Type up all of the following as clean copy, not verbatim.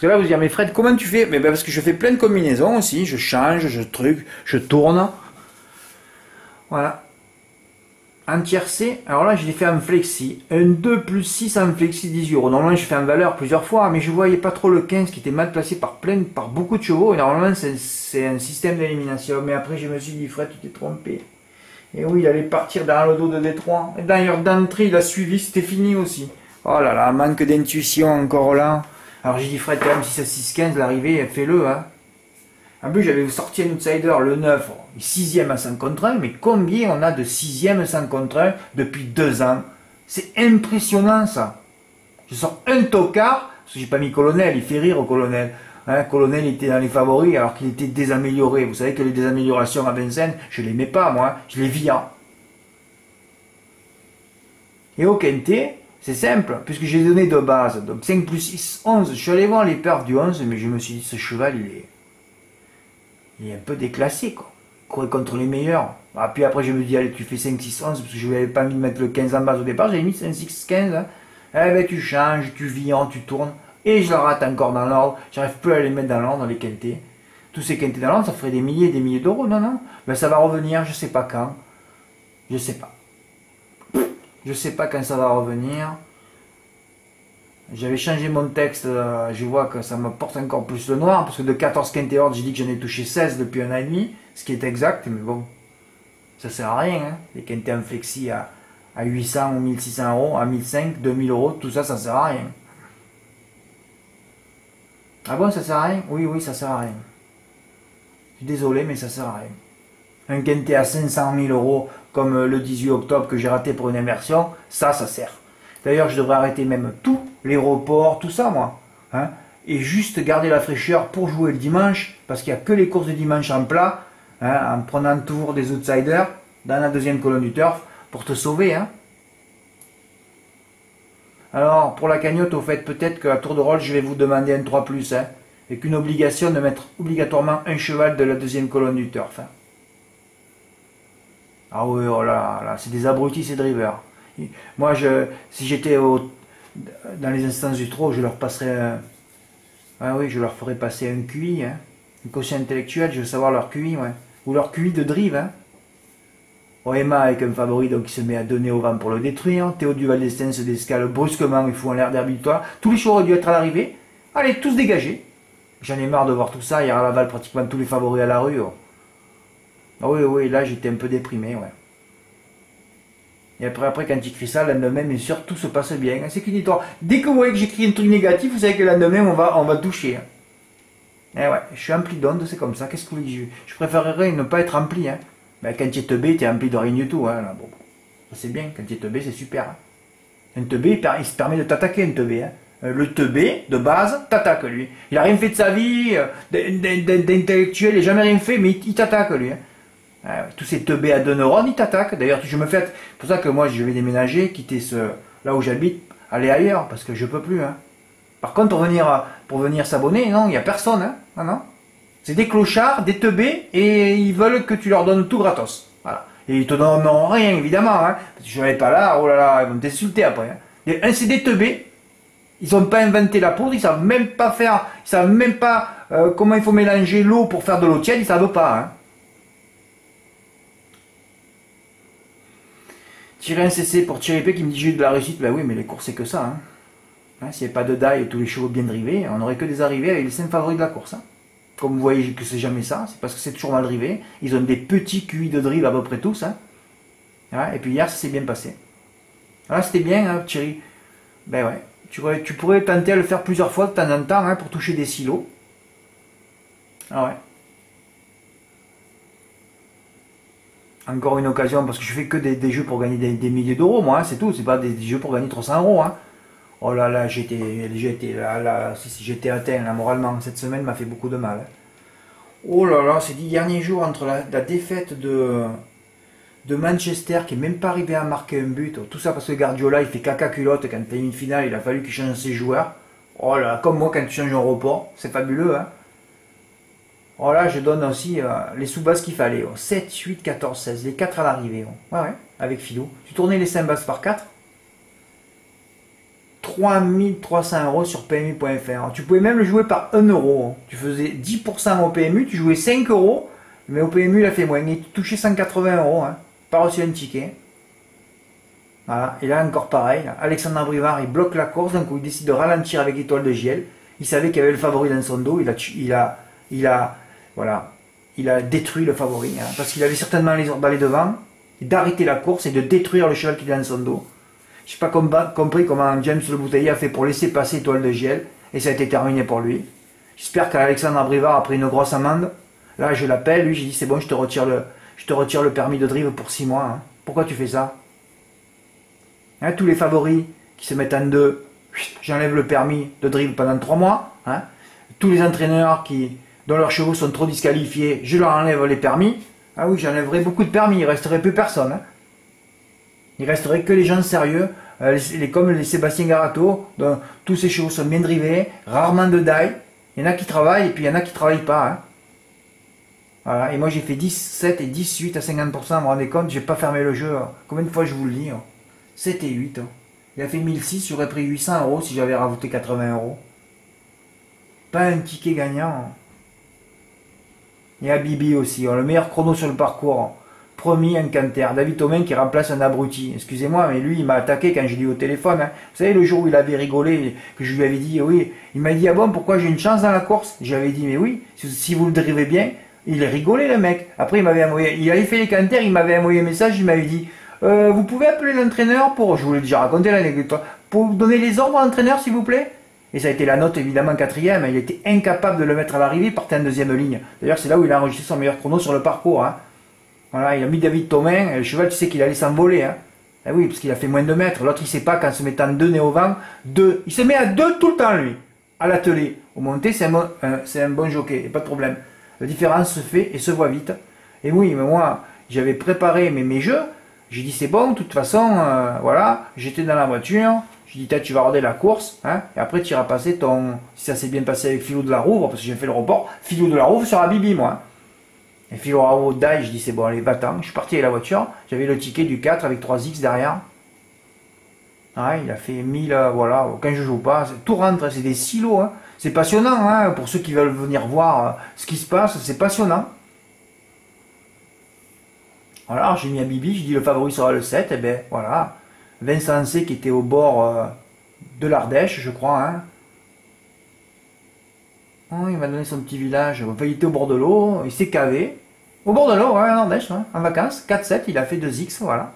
que là, vous direz, mais Fred, comment tu fais? Mais ben, parce que je fais plein de combinaisons aussi. Je change, je truc, je tourne. Voilà. En tiercé, alors là, je l'ai fait en flexi. Un 2 plus 6 en flexi, 18 euros. Normalement, je fais en valeur plusieurs fois, mais je voyais pas trop le 15 qui était mal placé par beaucoup de chevaux. Et normalement, c'est un système d'élimination. Mais après, je me suis dit, Fred, tu t'es trompé. Et oui, il allait partir dans le dos de Détroit. Et d'ailleurs, d'entrée, il a suivi, c'était fini aussi. Oh là là, manque d'intuition encore là. Alors j'ai dit, Fred, quand même, si c'est 6-15, l'arrivée, fais-le, hein. En plus, j'avais sorti un outsider, le 9, 6ème à 100 contre 1, mais combien on a de 6ème 100 contre 1 depuis 2 ans? C'est impressionnant, ça. Je sors un tocard, parce que j'ai pas mis colonel, il fait rire au colonel. Hein, colonel était dans les favoris alors qu'il était désamélioré. Vous savez que les désaméliorations à Vincennes, je les mets pas, moi, je les vire. Et au quintet, c'est simple, puisque j'ai donné de base. Donc 5 plus 6, 11. Je suis allé voir les perfs du 11, mais je me suis dit, ce cheval, il est un peu déclassé, quoi. Il courait contre les meilleurs. Ah, puis après, je me dis, allez, tu fais 5, 6, 11, parce que je n'avais pas mis de mettre le 15 en base au départ, j'avais mis 5, 6, 15. Hein. Eh ben, tu changes, tu vires, tu tournes, et je la rate encore dans l'ordre. J'arrive plus à les mettre dans l'ordre, les quintés. Tous ces quintés dans l'ordre, ça ferait des milliers et des milliers d'euros. Non, non. Ben, ça va revenir, je sais pas quand. Je sais pas. Je sais pas quand ça va revenir. J'avais changé mon texte, je vois que ça me porte encore plus le noir, parce que de 14 quintés ordre, j'ai dit que j'en ai touché 16 depuis un an et demi, ce qui est exact, mais bon, ça sert à rien, hein. Les quintés en flexi à 800 ou 1600 euros, à 1500, 2000 euros, tout ça, ça sert à rien. Ah bon, ça sert à rien? Oui, oui, ça sert à rien. Je suis désolé, mais ça sert à rien. Un quintet à 500 000 euros, comme le 18 octobre que j'ai raté pour une inversion, ça sert. D'ailleurs, je devrais arrêter même tous les reports, tout ça, moi. Hein, et juste garder la fraîcheur pour jouer le dimanche, parce qu'il n'y a que les courses de dimanche en plat, hein, en prenant toujours des outsiders dans la deuxième colonne du turf, pour te sauver. Hein. Alors, pour la cagnotte, au fait, peut-être qu'à tour de rôle, je vais vous demander un 3+, hein, et qu'une obligation de mettre obligatoirement un cheval de la deuxième colonne du turf. Hein. Ah oui, oh là, là, c'est des abrutis, ces drivers. Moi, si j'étais dans les instances du trot, je leur passerais ah oui, je leur ferais passer un QI, hein. Un quotient intellectuel, je veux savoir leur QI, ouais. Ou leur QI de drive, hein. Emma avec un favori, donc il se met à donner au vent pour le détruire. Théo Duval d'Estaing se descale brusquement, il fout en l'air d'herbitoire. Tous les chevaux auraient dû être à l'arrivée. Allez, tous dégagés. J'en ai marre de voir tout ça. Hier à Laval, pratiquement tous les favoris à la rue. Oh. Ah oui, oui, là j'étais un peu déprimé, ouais. Et après, quand j'écris ça, le lendemain, bien sûr, tout se passe bien. C'est qu'une histoire. Dès que vous voyez que j'écris un truc négatif, vous savez que le lendemain, on va toucher. Eh ouais, je suis empli d'ondes, c'est comme ça. Qu'est-ce que vous voulez que je préférerais ne pas être rempli. Hein. Ben, quand tu es teubé, tu es rempli de rien du tout. Hein. Là, bon, c'est bien, quand tu es teubé, c'est super. Hein. Un teubé, il se permet de t'attaquer, un teubé. Hein. Le teubé, de base, t'attaque, lui. Il n'a rien fait de sa vie, d'intellectuel, il n'a jamais rien fait, mais il t'attaque, lui. Hein. Tous ces teubés à 2 neurones, ils t'attaquent. D'ailleurs, je me fais. C'est pour ça que moi, je vais déménager, quitter là où j'habite, aller ailleurs, parce que je peux plus. Hein. Par contre, pour venir s'abonner, non, il n'y a personne. Hein. Non, non. C'est des clochards, des teubés, et ils veulent que tu leur donnes tout gratos. Voilà. Et ils te donneront rien, évidemment. Hein. Parce que je n'avais pas là, oh là là, ils vont t'insulter après. Hein. C'est des teubés. Ils n'ont pas inventé la poudre, ils savent même pas faire, ils savent même pas comment il faut mélanger l'eau pour faire de l'eau tiède, ils savent pas. Hein. Tirer un CC pour Thierry qui me dit j'ai eu de la réussite. Ben oui, mais les courses c'est que ça. Hein. S'il n'y avait pas de die et tous les chevaux bien drivés, on n'aurait que des arrivées avec les 5 favoris de la course. Hein. Comme vous voyez que c'est jamais ça, c'est parce que c'est toujours mal drivé. Ils ont des petits QI de drive à peu près tous. Hein. Ouais, et puis hier ça s'est bien passé. Là c'était bien, hein, Thierry. Ben ouais. Tu pourrais tenter à le faire plusieurs fois de temps en temps hein, pour toucher des silos. Ah ouais. Encore une occasion, parce que je fais que des jeux pour gagner des milliers d'euros, moi, hein, c'est tout. C'est pas des jeux pour gagner 300 euros. Hein. Oh là là, j'étais atteint, là, moralement. Cette semaine m'a fait beaucoup de mal. Hein. Oh là là, ces 10 derniers jours, entre la défaite de Manchester, qui n'est même pas arrivé à marquer un but, tout ça parce que Guardiola, il fait caca culotte quand il y a une finale, il a fallu qu'il change ses joueurs. Oh là, comme moi, quand tu changes un report, c'est fabuleux, hein. Oh là, je donne aussi les sous-bases qu'il fallait. 7, 8, 14, 16. Les 4 à l'arrivée. Ouais, ouais, avec Philo. Tu tournais les 5 bases par 4. 3300 € sur PMU.fr. Tu pouvais même le jouer par 1 euro. Tu faisais 10% au PMU, tu jouais 5 euros, mais au PMU il a fait moins. Et tu touchais 180 €, hein. Pas reçu un ticket. Voilà. Et là encore pareil, là. Alexandre Brivard il bloque la course, donc il décide de ralentir avec Étoile de Giel. Il savait qu'il y avait le favori dans son dos, voilà, il a détruit le favori, hein, parce qu'il avait certainement les ordres d'aller devant, d'arrêter la course et de détruire le cheval qui est dans son dos. Je n'ai pas compris comment James Le Bouteiller a fait pour laisser passer Étoile de Giel, et ça a été terminé pour lui. J'espère qu'Alexandre Brivard a pris une grosse amende. Là, je l'appelle, lui, j'ai dit c'est bon, je te retire le permis de drive pour 6 mois. Hein. Pourquoi tu fais ça? Hein, tous les favoris qui se mettent en deux, j'enlève le permis de drive pendant 3 mois. Hein. Tous les entraîneurs dont leurs chevaux sont trop disqualifiés, je leur enlève les permis. Ah oui, j'enlèverai beaucoup de permis, il ne resterait plus personne. Hein. Il resterait que les gens sérieux, comme les Sébastien Garato, dont tous ces chevaux sont bien drivés, rarement de die. Il y en a qui travaillent et puis il y en a qui ne travaillent pas. Hein. Voilà. Et moi j'ai fait 17 et 18 à 50%, vous vous rendez compte, j'ai pas fermé le jeu. Hein. Combien de fois je vous le dis? Hein. 7 et 8. Hein. Il a fait 1006, j'aurais pris 800 € si j'avais rajouté 80 €. Pas un ticket gagnant. Hein. Et à Bibi aussi, le meilleur chrono sur le parcours. Promis, un canter. David Thomain qui remplace un abruti. Excusez-moi, mais lui, il m'a attaqué quand je l'ai eu au téléphone. Hein. Vous savez, le jour où il avait rigolé, que je lui avais dit, oui, il m'a dit, ah bon, pourquoi j'ai une chance dans la course? J'avais dit, mais oui, si vous le drivez bien, il rigolait le mec. Après, il m'avait envoyé, il avait fait les canters, il m'avait envoyé un message, il m'avait dit, vous pouvez appeler l'entraîneur pour, je vous l'ai déjà raconté l'anecdote, pour donner les ordres à l'entraîneur, s'il vous plaît? Et ça a été la note évidemment 4e, il était incapable de le mettre à l'arrivée, il partait en 2e ligne. D'ailleurs c'est là où il a enregistré son meilleur chrono sur le parcours. Hein. Voilà, il a mis David Thomain, et le cheval tu sais qu'il allait s'envoler. Hein. Eh oui, parce qu'il a fait moins de mètres, l'autre il sait pas qu'en se mettant 2 nez au vent, 2. Il se met à 2 tout le temps lui, à l'atelier. Au monté c'est un bon jockey, pas de problème. La différence se fait et se voit vite. Et oui, mais moi j'avais préparé mes jeux, j'ai dit c'est bon, de toute façon, voilà, j'étais dans la voiture. Je dis, tu vas regarder la course, hein, et après tu iras passer si ça s'est bien passé avec Philou de la Rouvre, parce que j'ai fait le report, Philou de la Rouvre sera Bibi, moi. Et Philou de la Rouvre die, je dis, c'est bon, allez, va-t'en. Je suis parti avec la voiture, j'avais le ticket du 4 avec 3X derrière. Ouais, il a fait 1000, voilà, quand je joue pas, tout rentre, c'est des silos, hein. C'est passionnant, hein, pour ceux qui veulent venir voir ce qui se passe, c'est passionnant. Voilà, j'ai mis à Bibi, je dis, le favori sera le 7, et ben, voilà. Vincent C qui était au bord de l'Ardèche, je crois. Hein. Oh, il m'a donné son petit village. Enfin, il était au bord de l'eau, il s'est cavé. Au bord de l'eau, ouais, en Ardèche, hein, en vacances. 4-7, il a fait 2X, voilà.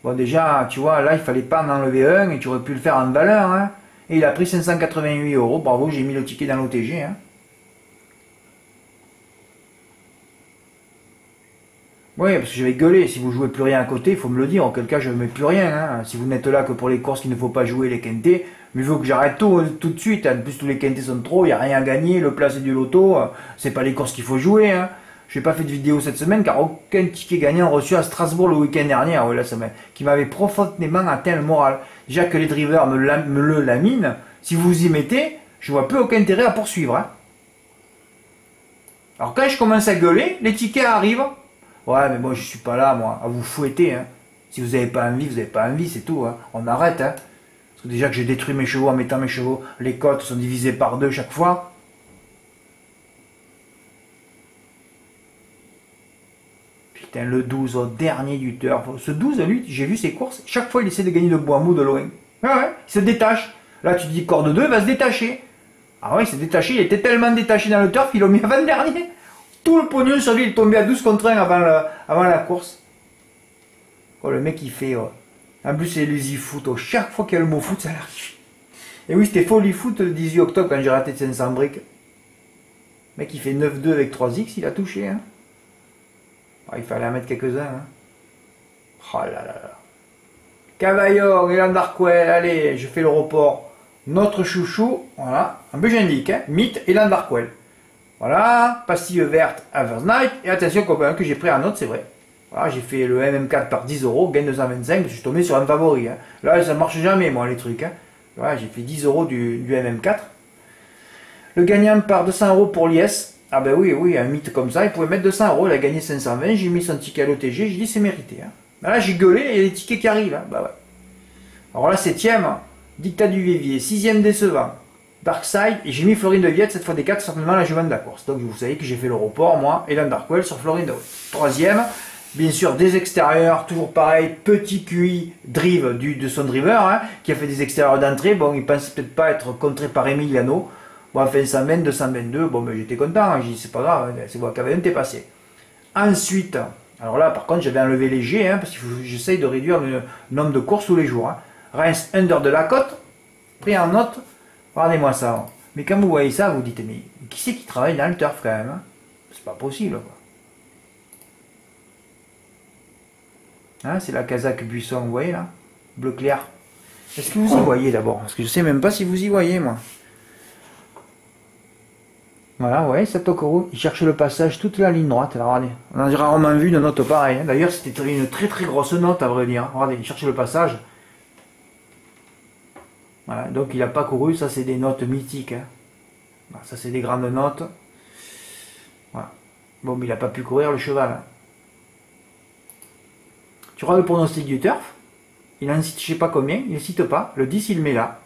Bon, déjà, tu vois, là, il fallait pas en enlever un et tu aurais pu le faire en valeur. Hein. Et il a pris 588 €. Bravo, j'ai mis le ticket dans l'OTG. Hein. Oui, parce que je vais gueuler. Si vous jouez plus rien à côté, il faut me le dire. Auquel cas, je ne mets plus rien. Hein. Si vous n'êtes là que pour les courses qu'il ne faut pas jouer, les quintés, mais il faut que j'arrête tout de suite. En plus, tous les quintés sont trop. Il n'y a rien à gagner. Le plat, c'est du loto. C'est pas les courses qu'il faut jouer. Hein. Je n'ai pas fait de vidéo cette semaine car aucun ticket gagnant reçu à Strasbourg le week-end dernier. Ouais, là, qui m'avait profondément atteint le moral. Déjà que les drivers me le laminent. Si vous vous y mettez, je vois plus aucun intérêt à poursuivre. Hein. Alors quand je commence à gueuler, les tickets arrivent. Ouais, mais moi je suis pas là, moi, à vous fouetter. Hein. Si vous n'avez pas envie, vous n'avez pas envie, c'est tout. Hein. On arrête. Hein. Parce que déjà que j'ai détruit mes chevaux en mettant mes chevaux, les cotes sont divisées par 2 chaque fois. Putain, le 12 au dernier du turf. Ce 12, lui, j'ai vu ses courses. Chaque fois, il essaie de gagner de bois mou de loin. Ah ouais, il se détache. Là, tu dis corde 2, il va se détacher. Ah ouais, il s'est détaché. Il était tellement détaché dans le turf qu'il l'a mis avant-dernier. Tout le pognon sur lui, il est tombé à 12 contre 1 avant la course. Oh, le mec, il fait... En plus, c'est l'usy foot. Oh, chaque fois qu'il y a le mot foot, ça l'arrive. Et oui, c'était folie foot le 18 octobre quand j'ai raté de 500 briques. Le mec, il fait 9-2 avec 3X, il a touché. Hein. Oh, il fallait en mettre quelques-uns. Hein. Oh là là là. Cavaillon, Elan Darkwell, allez, je fais le report. Notre chouchou, voilà. En plus, j'indique, hein, Mythe, Elan Darkwell. Voilà, pastille verte, Aver's Night. Et attention, que j'ai pris un autre, c'est vrai. Voilà, j'ai fait le MM4 par 10 €, gain 225, je suis tombé sur un favori. Hein. Là, ça marche jamais, moi, les trucs. Hein. Voilà, j'ai fait 10 € du MM4. Le gagnant par 200 € pour l'IS. Ah ben oui, un mythe comme ça, il pouvait mettre 200 €, il a gagné 520, j'ai mis son ticket à l'OTG, j'ai dit c'est mérité. Hein. Là, j'ai gueulé, il y a des tickets qui arrivent. Hein. Bah ouais. Alors là, 7ème, Dictat du Vivier, 6ème décevant. Darkside, et j'ai mis Florine de Viette, cette fois des 4, certainement la jument de la course. Donc vous savez que j'ai fait le report, moi, et Darkwell sur Florine de Viette. 3ème, bien sûr, des extérieurs, toujours pareil, petit QI drive de son driver, hein, qui a fait des extérieurs d'entrée. Bon, il pense peut-être pas être contré par Emiliano. Bon, enfin, 120, 222, bon, ben, j'étais content, hein, j'ai dit, c'est pas grave, c'est bon, KVM, t'es passé. Ensuite, alors là, par contre, j'avais enlevé les G, hein, parce que j'essaye de réduire le nombre de courses tous les jours. Hein. Reims under de la côte, pris en note. Regardez-moi ça. Mais quand vous voyez ça, vous dites, mais qui c'est qui travaille dans le turf quand même, hein? C'est pas possible, quoi. Hein, c'est la casaque buisson, vous voyez là? Bleu clair. Est-ce que vous y voyez d'abord? Parce que je sais même pas si vous y voyez, moi. Voilà, vous voyez, Satokoro, il cherche le passage toute la ligne droite. Là, regardez. On a rarement vu une note pareille. Hein. D'ailleurs, c'était une très très grosse note, à vrai dire. Regardez, il cherche le passage. Voilà, donc il n'a pas couru, ça c'est des notes mythiques. Hein. Voilà, ça c'est des grandes notes. Voilà. Bon, mais il n'a pas pu courir le cheval. Hein. Tu regardes le pronostic du turf, il en cite je sais pas combien, il ne cite pas, le 10 il le met là.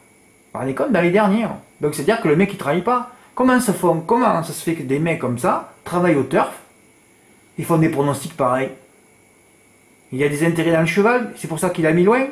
Vous rendez compte, dans les derniers. Hein. Donc c'est à dire que le mec il travaille pas. Comment ça se fait que des mecs comme ça travaillent au turf, ils font des pronostics pareils? Il y a des intérêts dans le cheval, c'est pour ça qu'il a mis loin.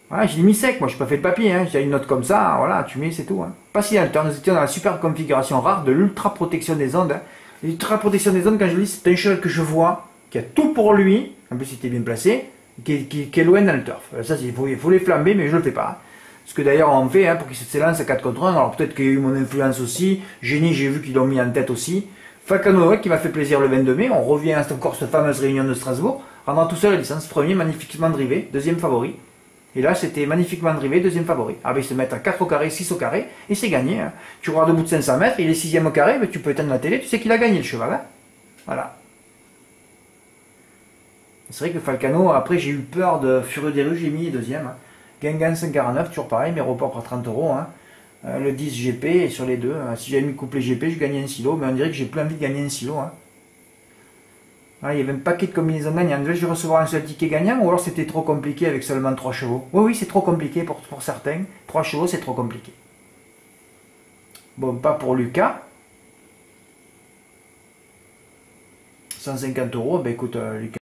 Voilà, je l'ai mis sec, moi je n'ai pas fait le papier, hein. J'ai une note comme ça, voilà, tu mets, c'est tout. Hein. Pas si longtemps, nous étions dans la superbe configuration rare de l'ultra protection des ondes. Hein. L'ultra protection des ondes, quand je dis, c'est un cheval que je vois, qui a tout pour lui, en plus il était bien placé, qui est loin dans le turf. Ça, il faut les flamber, mais je ne le fais pas. Hein. Ce que d'ailleurs on fait, hein, pour qu'il s'élance à 4 contre 1, alors peut-être qu'il y a eu mon influence aussi, Génie, j'ai vu qu'ils l'ont mis en tête aussi. Falcano, qui m'a fait plaisir le 22 mai, on revient à encore cette fameuse réunion de Strasbourg, rendant tout seul la licence, premier, magnifiquement drivé, deuxième favori. Et là, c'était magnifiquement drivé, deuxième favori. Ah ben, ils se mettent à 4 au carré, 6 au carré, et c'est gagné. Hein. Tu regardes au bout de 500 mètres, il est 6ème au carré, mais tu peux éteindre la télé, tu sais qu'il a gagné le cheval. Hein. Voilà. C'est vrai que Falcano, après, j'ai eu peur de Furieux des rues, j'ai mis deuxième. Hein. Guingamp 5,49, toujours pareil, mes reports à 30 euros. Hein. Le 10 GP, et sur les deux. Si j'avais mis couplet GP, je gagnais un silo, mais on dirait que j'ai plus envie de gagner un silo. Hein. Ah, il y avait un paquet de combinaisons gagnantes. Je vais recevoir un seul ticket gagnant ou alors c'était trop compliqué avec seulement 3 chevaux. Oui, c'est trop compliqué pour certains. 3 chevaux, c'est trop compliqué. Bon, pas pour Lucas. 150 euros, ben écoute, Lucas.